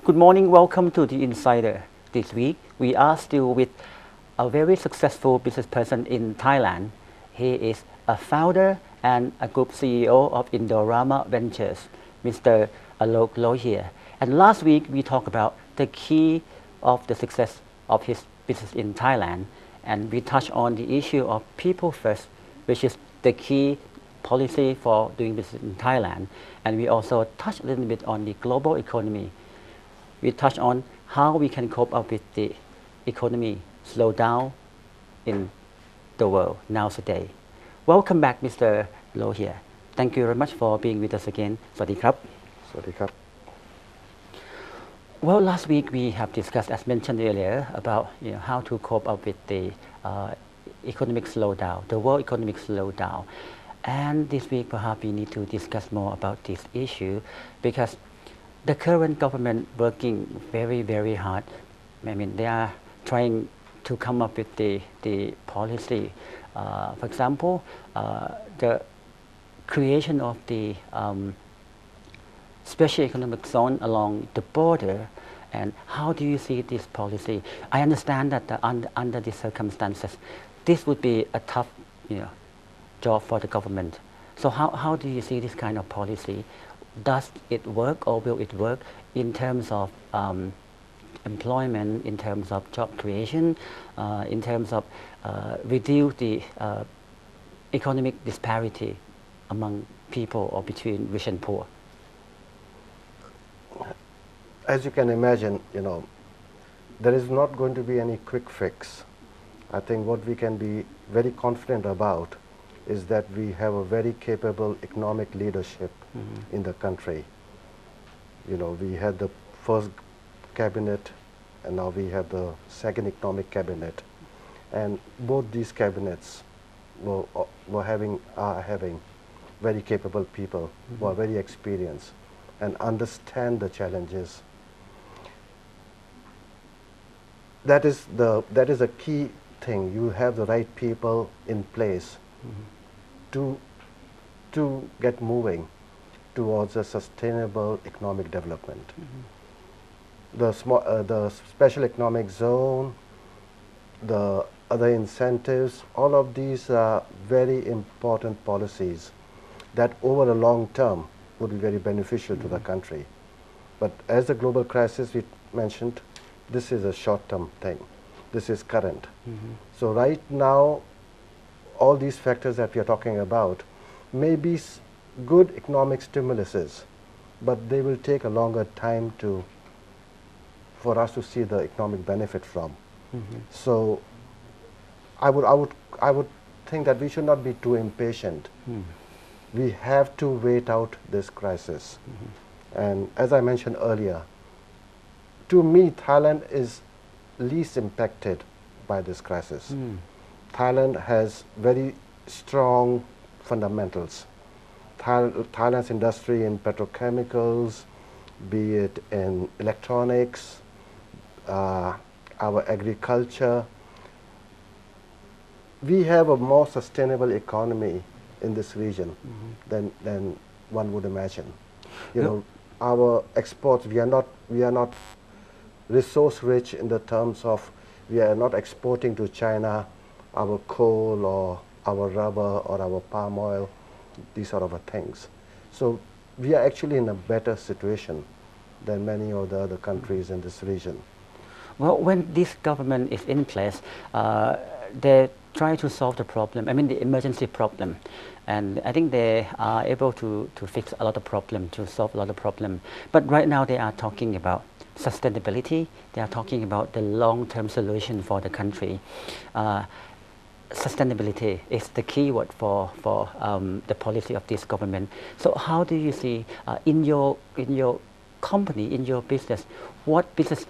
Good morning, welcome to the Insider. This week, we are still with a very successful business person in Thailand. He is a founder and a group CEO of Indorama Ventures, Mr. Alok Lohia. And last week, we talked about the key of the success of his business in Thailand. And we touched on the issue of people first, which is the key policy for doing business in Thailand. And we also touched a little bit on the global economy. We touched on how we can cope up with the economy slowdown in the world now today. Welcome back, Mr. Lohia. Thank you very much for being with us again. สวัสดีครับ สวัสดีครับ Well, last week we have discussed, as mentioned earlier, about how to cope up with the economic slowdown, the world economic slowdown. And this week, perhaps we need to discuss more about this issue because the current government working very, very hard. I mean, they are trying to come up with the policy. For example, the creation of the special economic zone along the border. And how do you see this policy? I understand that under these circumstances, this would be a tough job for the government. So how do you see this kind of policy? Does it work or will it work in terms of employment, in terms of job creation, in terms of reduce the economic disparity among people or between rich and poor? As you can imagine, there is not going to be any quick fix. I think what we can be very confident about is that we have a very capable economic leadership in the country. We had the first cabinet and now we have the second economic cabinet. And both these cabinets are having very capable people who are very experienced and understand the challenges. That is a key thing. You have the right people in place to get moving towards a sustainable economic development. The special economic zone, the other incentives, all of these are very important policies that over a long term would be very beneficial to the country. But as the global crisis we mentioned, this is a short-term thing. This is current. So right now, all these factors that we are talking about may be good economic stimuluses, but they will take a longer time for us to see the economic benefit from. So I would think that we should not be too impatient. We have to wait out this crisis. And as I mentioned earlier, to me, Thailand is least impacted by this crisis. Thailand has very strong fundamentals. Thailand's industry in petrochemicals, be it in electronics, our agriculture. We have a more sustainable economy in this region than one would imagine. Our exports, we are not resource rich in the terms of we are not exporting to China our coal or our rubber or our palm oil, these sort of things. So we are actually in a better situation than many of the other countries in this region. Well, when this government is in place, they try to solve the problem, the emergency problem. And I think they are able to fix a lot of problems, to solve a lot of problems. But right now they are talking about sustainability. They are talking about the long-term solution for the country. Sustainability is the key word for the policy of this government. So how do you see in your company, in your business, what business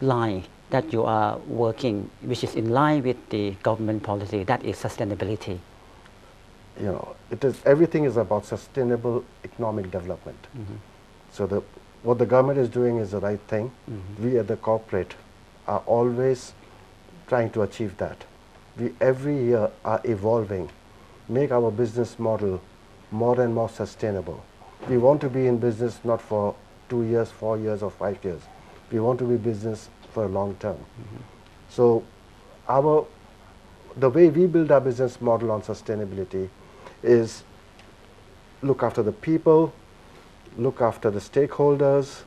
line that you are working, which is in line with the government policy, that is sustainability? Everything is about sustainable economic development. So what the government is doing is the right thing. We at the corporate are always trying to achieve that. We every year are evolving, make our business model more and more sustainable. We want to be in business not for 2 years, 4 years, or 5 years. We want to be business for a long term. So the way we build our business model on sustainability is look after the people, look after the stakeholders,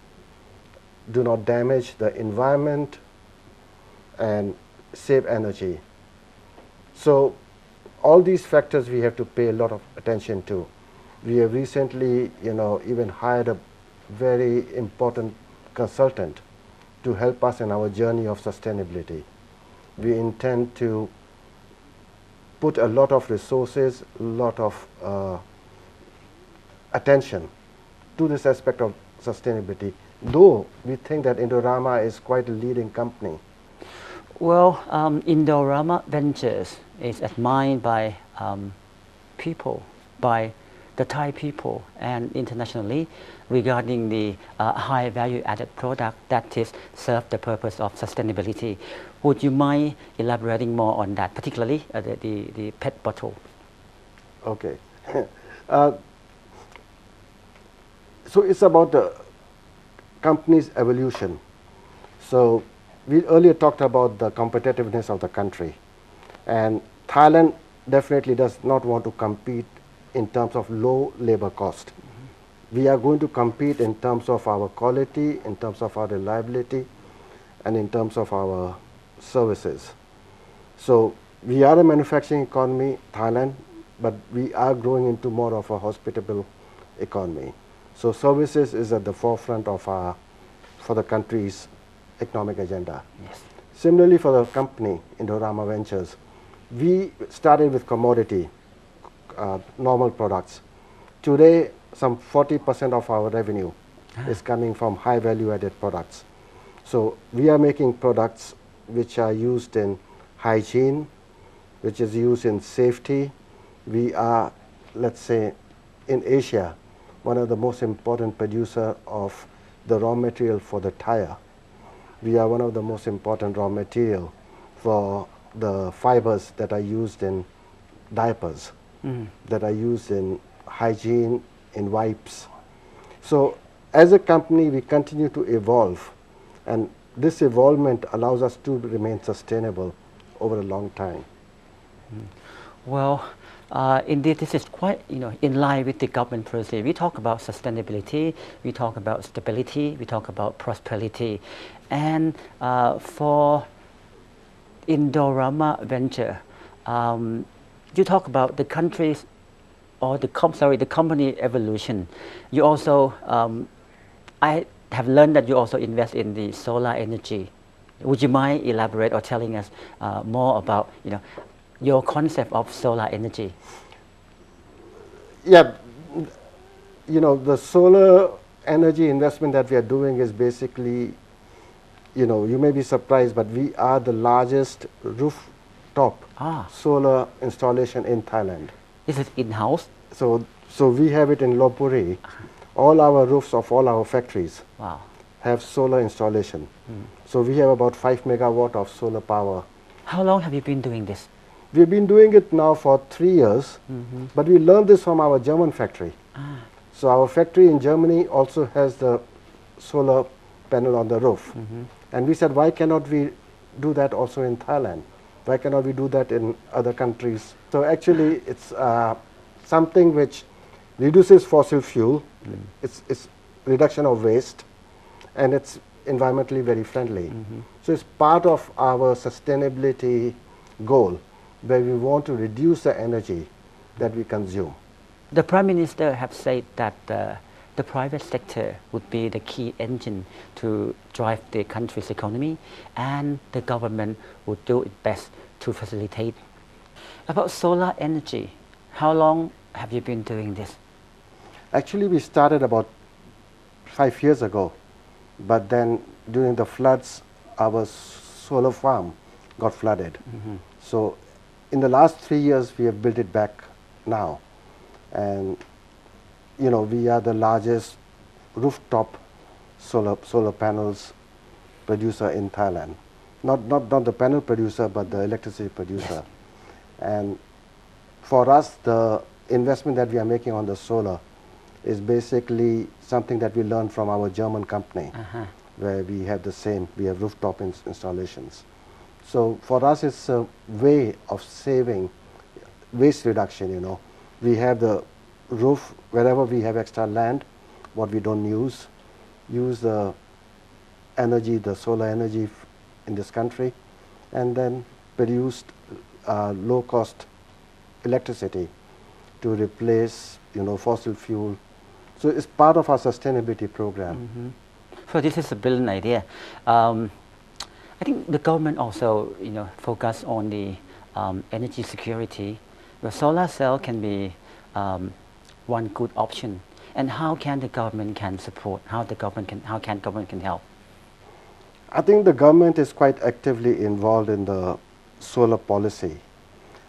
do not damage the environment, and save energy. So all these factors we have to pay a lot of attention to. We have recently, even hired a very important consultant to help us in our journey of sustainability. We intend to put a lot of resources, a lot of attention to this aspect of sustainability, though we think that Indorama is quite a leading company. Well, Indorama Ventures is admired by people, by the Thai people and internationally regarding the high value added product that is serve the purpose of sustainability. Would you mind elaborating more on that, particularly the PET bottle? Okay. So it's about the company's evolution. So we earlier talked about the competitiveness of the country, and Thailand definitely does not want to compete in terms of low labor cost. We are going to compete in terms of our quality, in terms of our reliability, and in terms of our services. So we are a manufacturing economy, Thailand, but we are growing into more of a hospitable economy. So services is at the forefront of for the country's economic agenda. Yes. Similarly, for the company, Indorama Ventures, we started with commodity, normal products. Today, some 40% of our revenue is coming from high value added products. So we are making products which are used in hygiene, which is used in safety. We are, let's say, in Asia, one of the most important producer of the raw material for the tire. We are one of the most important raw material for the fibers that are used in diapers, that are used in hygiene, in wipes. So as a company, we continue to evolve, and this evolvement allows us to remain sustainable over a long time. Well, indeed, this is quite in line with the government policy. We talk about sustainability, we talk about stability, we talk about prosperity, and for Indorama Venture, you talk about the country's or the company evolution. You also, I have learned that you also invest in the solar energy. Would you mind elaborate or telling us more about your concept of solar energy? Yeah, the solar energy investment that we are doing is basically, you may be surprised, but we are the largest rooftop solar installation in Thailand. Is it in-house? So we have it in Lopburi. All our roofs of all our factories have solar installation. So we have about 5 megawatt of solar power. How long have you been doing this? We've been doing it now for 3 years, but we learned this from our German factory. So our factory in Germany also has the solar panel on the roof. And we said, why cannot we do that also in Thailand? Why cannot we do that in other countries? So actually, it's something which reduces fossil fuel, it's reduction of waste, and it's environmentally very friendly. So it's part of our sustainability goal, where we want to reduce the energy that we consume. The Prime Minister have said that the private sector would be the key engine to drive the country's economy, and the government would do its best to facilitate. About solar energy, how long have you been doing this? Actually, we started about 5 years ago, but then during the floods, our solar farm got flooded. So in the last 3 years, we have built it back now. And we are the largest rooftop solar panels producer in Thailand. Not the panel producer, but the electricity producer. And for us, the investment that we are making on the solar is basically something that we learned from our German company, where we have the same, we have rooftop installations. So for us, it's a way of saving waste reduction, you know. We have the roof, wherever we have extra land, what we don't use the energy, the solar energy in this country, and then produced low-cost electricity to replace, you know, fossil fuel. So it's part of our sustainability program. So this is a brilliant idea. I think the government also, you know, focus on the energy security. The solar cell can be one good option. And how can the government can support? How can government can help? I think the government is quite actively involved in the solar policy.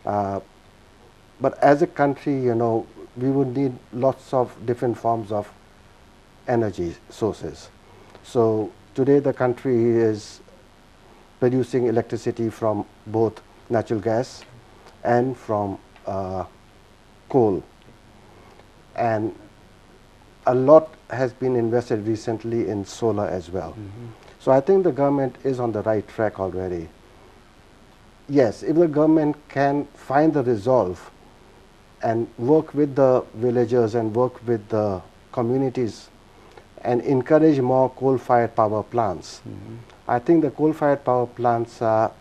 But as a country, you know, we would need lots of different forms of energy sources. So today the country is producing electricity from both natural gas and from coal. And a lot has been invested recently in solar as well. So I think the government is on the right track already. Yes, if the government can find the resolve and work with the villagers and work with the communities and encourage more coal-fired power plants, I think the coal-fired power plants are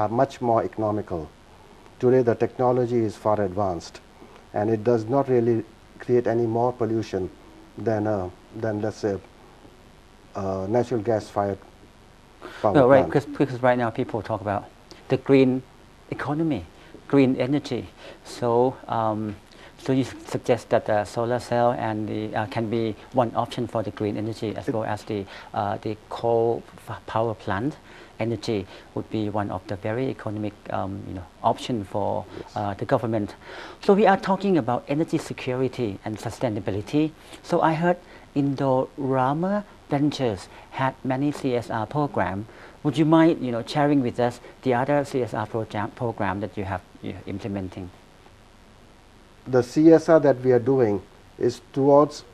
much more economical. Today the technology is far advanced and it does not really create any more pollution than let's say natural gas-fired power No, right, plant. because right now people talk about the green economy, green energy. So, so you suggest that the solar cell and the can be one option for the green energy, as well as the coal power plant energy would be one of the very economic you know, option for the government. So we are talking about energy security and sustainability. So I heard Indorama Ventures had many CSR program. Would you mind, you know, sharing with us the other CSR program that you're implementing? The CSR that we are doing is towards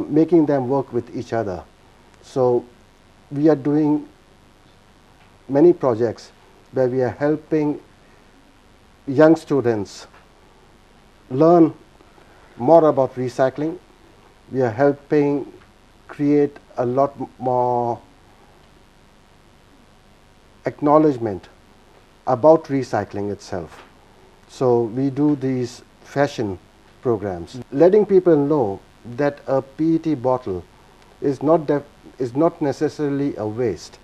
making them work with each other. So we are doing many projects where we are helping young students learn more about recycling. We are helping create a lot more acknowledgement about recycling itself. So we do these fashion programs, letting people know that a PET bottle is not necessarily a waste.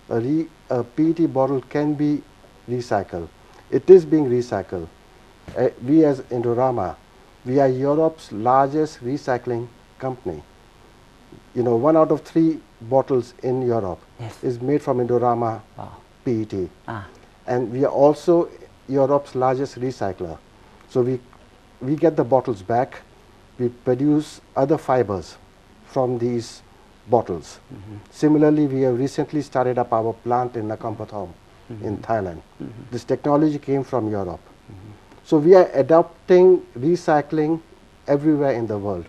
A PET bottle can be recycled. It is being recycled. We as Indorama, we are Europe's largest recycling company. You know, 1 out of 3 bottles in Europe is made from Indorama PET. And we are also Europe's largest recycler. So we get the bottles back, we produce other fibers from these bottles. Similarly, we have recently started up our plant in Nakampathom in Thailand. This technology came from Europe. So we are adopting recycling everywhere in the world.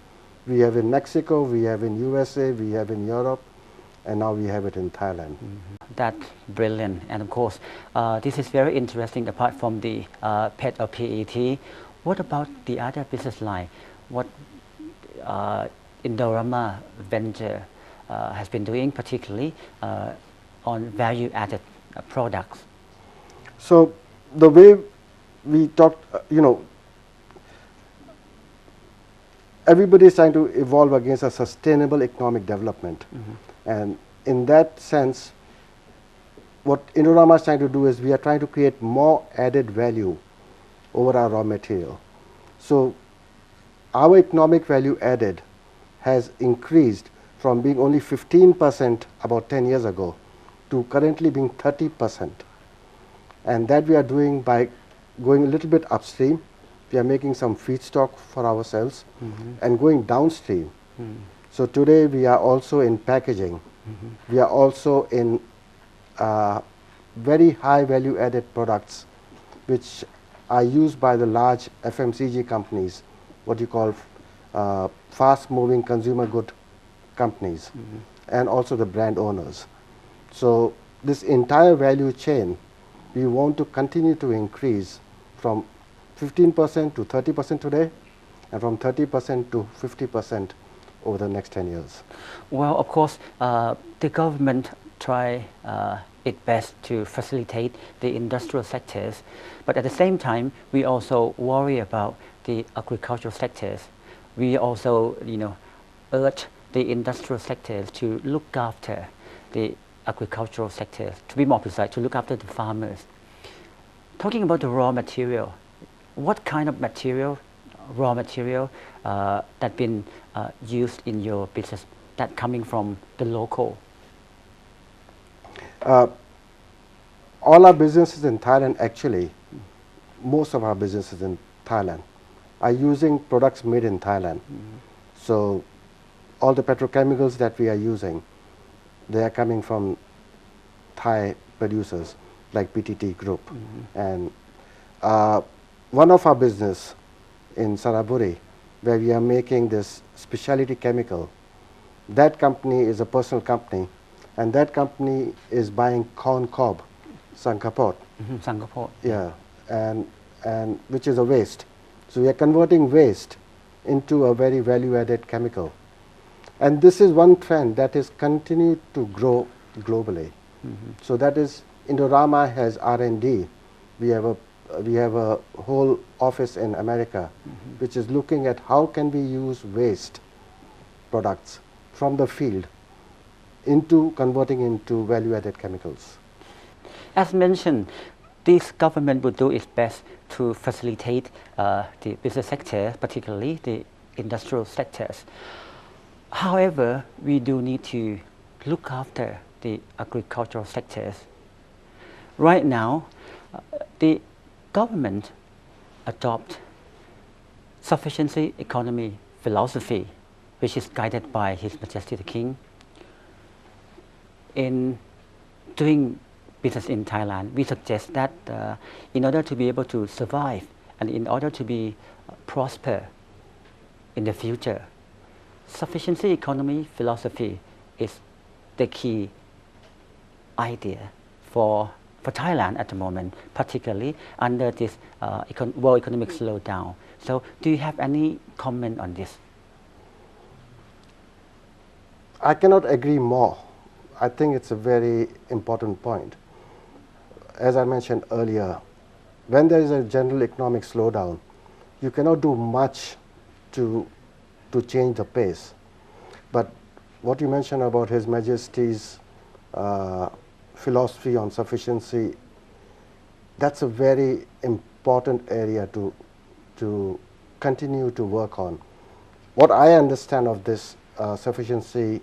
We have in Mexico, we have in USA, we have in Europe, and now we have it in Thailand. That's brilliant. And of course, this is very interesting apart from the PET or PET. What about the other business line? What Indorama Venture has been doing, particularly on value-added products? So the way we talked, you know, everybody is trying to evolve against a sustainable economic development. And in that sense, what Indorama is trying to do is we are trying to create more added value over our raw material. So our economic value added has increased from being only 15% about 10 years ago to currently being 30%. And that we are doing by going a little bit upstream. We are making some feedstock for ourselves and going downstream. So today we are also in packaging. We are also in very high value added products which are used by the large FMCG companies what you call fast-moving consumer good companies, and also the brand owners. So this entire value chain, we want to continue to increase from 15% to 30% today, and from 30% to 50% over the next 10 years. Well, of course, the government try its best to facilitate the industrial sectors, but at the same time, we also worry about the agricultural sectors. We also, urge the industrial sectors to look after the agricultural sectors, to be more precise, to look after the farmers. Talking about the raw material, what kind of raw material that been used in your business that coming from the local? All our businesses in Thailand, actually, most of our businesses in Thailand are using products made in Thailand. So all the petrochemicals that we are using, they are coming from Thai producers like PTT Group. And one of our business in Saraburi, where we are making this specialty chemical, that company is a personal company, and that company is buying corn cob, sankapot. Sankapot. Yeah, and which is a waste. So we are converting waste into a very value-added chemical. And this is one trend that is continued to grow globally. So that is, Indorama has R&D. We have a whole office in America, which is looking at how can we use waste products from the field into converting into value-added chemicals. As mentioned, this government will do its best to facilitate the business sector, particularly the industrial sectors. However, we do need to look after the agricultural sectors. Right now, the government adopt sufficiency economy philosophy, which is guided by His Majesty the King. In doing business in Thailand, we suggest that in order to be able to survive and in order to be prosper in the future, sufficiency economy philosophy is the key idea for Thailand at the moment, particularly under this world economic slowdown. So do you have any comment on this? I cannot agree more. I think it's a very important point. As I mentioned earlier, when there is a general economic slowdown, you cannot do much to change the pace. But what you mentioned about His Majesty's philosophy on sufficiency, that's a very important area to continue to work on. What I understand of this sufficiency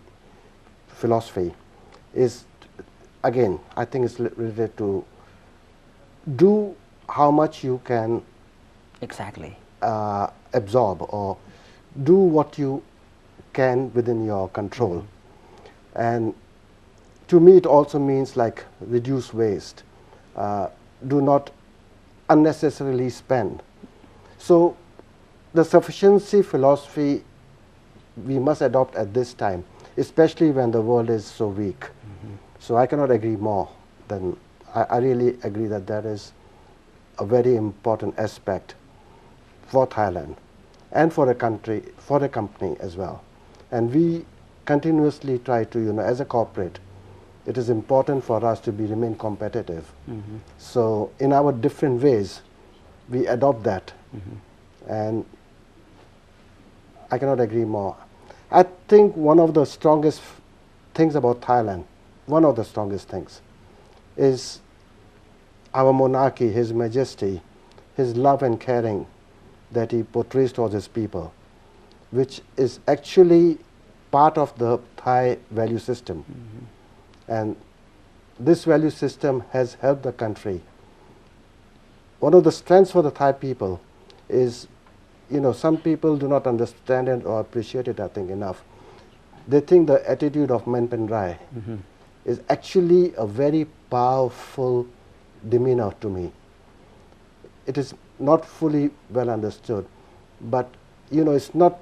philosophy is, again, I think it's related to do how much you can exactly absorb, or do what you can within your control. And to me, it also means like reduce waste, do not unnecessarily spend. So the sufficiency philosophy we must adopt at this time, especially when the world is so weak. So I cannot agree more. Than I really agree that that is a very important aspect for Thailand and for the country, for the company as well. And we continuously try to, as a corporate, it is important for us to remain competitive. So in our different ways, we adopt that. And I cannot agree more. I think one of the strongest things about Thailand, one of the strongest things, is our monarchy, His Majesty, his love and caring that he portrays towards his people, which is actually part of the Thai value system. And this value system has helped the country. One of the strengths for the Thai people is, some people do not understand it or appreciate it, I think, enough. They think the attitude of Men Pen Rai is actually a very powerful demeanor to me. It is not fully well understood, but it's not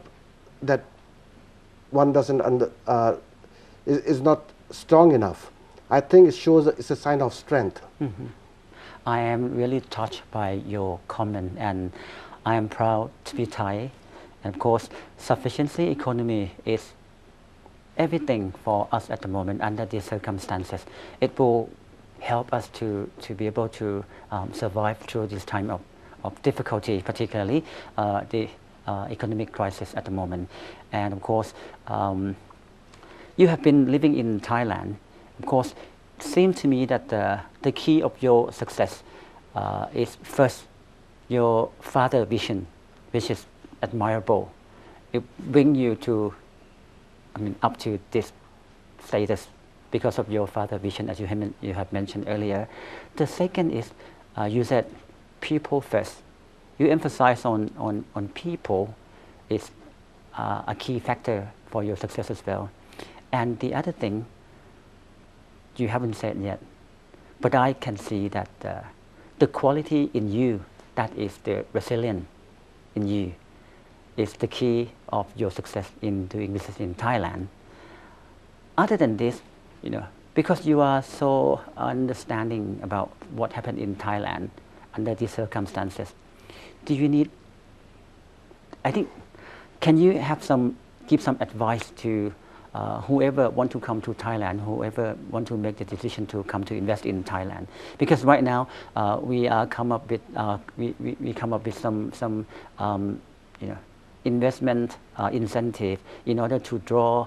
that one doesn't is not strong enough. I think it shows it's a sign of strength. I am really touched by your comment, and I am proud to be Thai. And of course, sufficiency economy is everything for us at the moment under these circumstances. It will help us to be able to survive through this time of difficulty, particularly the economic crisis at the moment. And of course, you have been living in Thailand. Of course, it seems to me that the key of your success is first your father vision, which is admirable. It brings you to, up to this status because of your father vision, as you have mentioned earlier. The second is, you said people first. You emphasize on people is a key factor for your success as well. And the other thing, you haven't said yet, but I can see that the quality in you, that is the resilience in you, is the key of your success in doing business in Thailand. Other than this, because you are so understanding about what happened in Thailand under these circumstances, do you need, I think, can you give some advice to whoever want to come to Thailand, whoever want to make the decision to come to invest in Thailand? Because right now we come up with some investment incentive in order to draw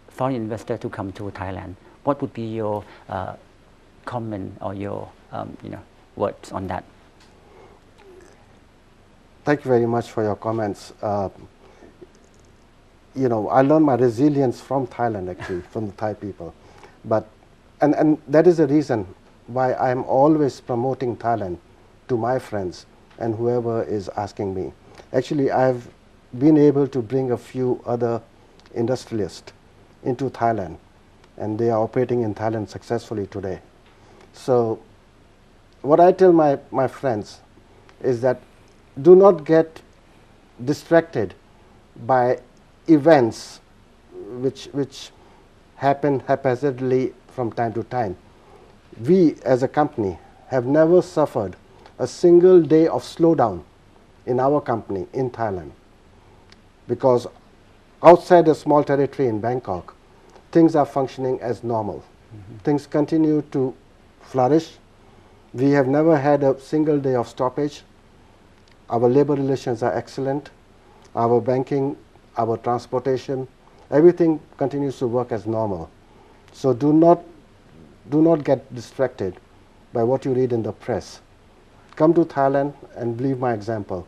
foreign investor to come to Thailand. What would be your comment or your words on that? Thank you very much for your comments. I learned my resilience from Thailand, actually, from the Thai people. And that is the reason why I'm always promoting Thailand to my friends and whoever is asking me. Actually, I've been able to bring a few other industrialists into Thailand, and they are operating in Thailand successfully today. So what I tell my friends is that do not get distracted by events which happen haphazardly from time to time. We as a company have never suffered a single day of slowdown in our company in Thailand, because outside a small territory in Bangkok, things are functioning as normal. Things continue to flourish. We have never had a single day of stoppage. Our labor relations are excellent. Our banking, our transportation, everything continues to work as normal. So do not get distracted by what you read in the press. Come to Thailand and believe my example.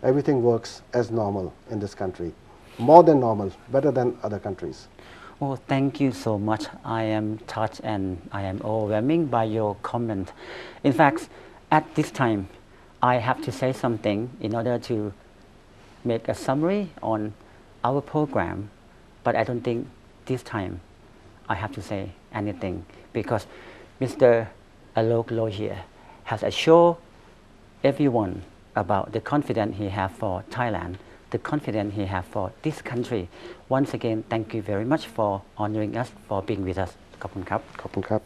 Everything works as normal in this country. More than normal, better than other countries. Oh, thank you so much. I am touched and I am overwhelmed by your comment. In fact, at this time, I have to say something in order to make a summary on our program, but I don't think this time I have to say anything, because Mr. Alok Lohia has assured everyone about the confidence he has for Thailand, the confidence he has for this country. Once again, thank you very much for honoring us, for being with us. ขอบคุณครับ ขอบคุณครับ